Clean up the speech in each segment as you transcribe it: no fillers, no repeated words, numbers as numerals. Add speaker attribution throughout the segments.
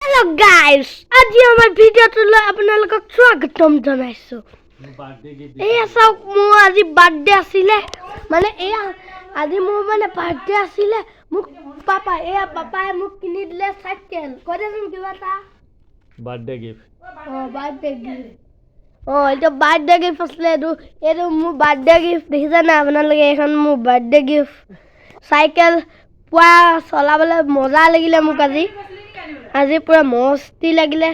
Speaker 1: Hello guys, আজি আমাৰ ভিডিঅ'টোলৈ আপোনালোকক স্বাগতম জনাইছো। এয়া চাওক মোৰ আজি বাৰ্থডে আছিলে মানে এয়া আজি মোৰ মানে বাৰ্থডে আছিলে মোক পাপাই মোক কিনি দিলে চাইকেল কৰেচোন কিবা এটা
Speaker 2: বাৰ্থডে গিফ্ট
Speaker 1: বাৰ্থডে গিফ্ট এটা বাৰ্থডে গিফ্ট আছিলে এইটো মোৰ বাৰ্থডে গিফ্ট দেখিছে না আপোনালোকে এখন মোৰ বাৰ্থডে গিফ্ট চাইকেল পুৱা চলাবলৈ মজা লাগিলে মোক আজি পুৰা মস্তি লাগিলে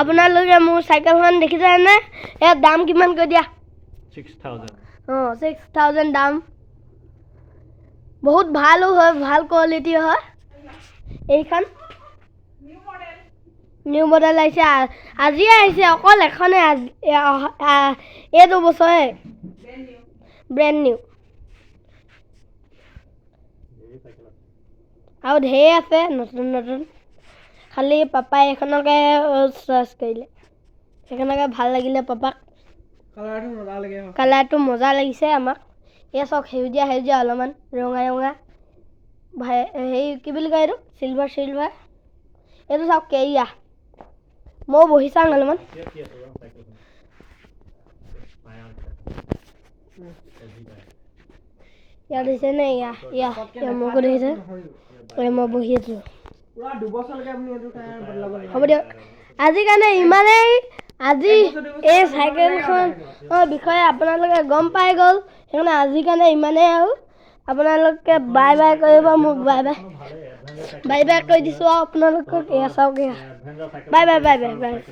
Speaker 1: আপোনালোকে মোৰ চাইকেলখন দেখিছেনে ইয়াৰ দাম কিমান কৈ দিয়া 6000 দাম বহুত ভালো হয় ভাল কোৱালিটি হয় এইখন নিউ মডেল আহিছে আজি আহিছে অকল এখনে এইটো বছৰে ব্ৰেণ্ড নিউ আৰু ঢেৰ আছে নতুন খালি পাপাই এখনকে চইচ কৰিলে সেইখনকে ভাল লাগিলে পাপাক কালাৰটো মজা লাগিছে আমাক এয়া চাওক সেউজীয়া অলপমান ৰঙা হেৰি কি বুলি কয় এইটো চিলভাৰ এইটো চাওক কেৰিয়া মই বহি চাওঁ অলপমান ইয়াত দিছে নে ইয়া মোকো দেখিছে মই বহি আছো হ'ব দিয়ক আজিৰ কাৰণে ইমানেই আজি এই চাইকেলখনৰ বিষয়ে আপোনালোকে গম পাই গ'ল সেইকাৰণে আজিৰ কাৰণে ইমানেই আৰু আপোনালোকে বাই বাই কৰিব মোক বাই বাই কৰি দিছোঁ আৰু আপোনালোকক এয়া চাওক বাই বাই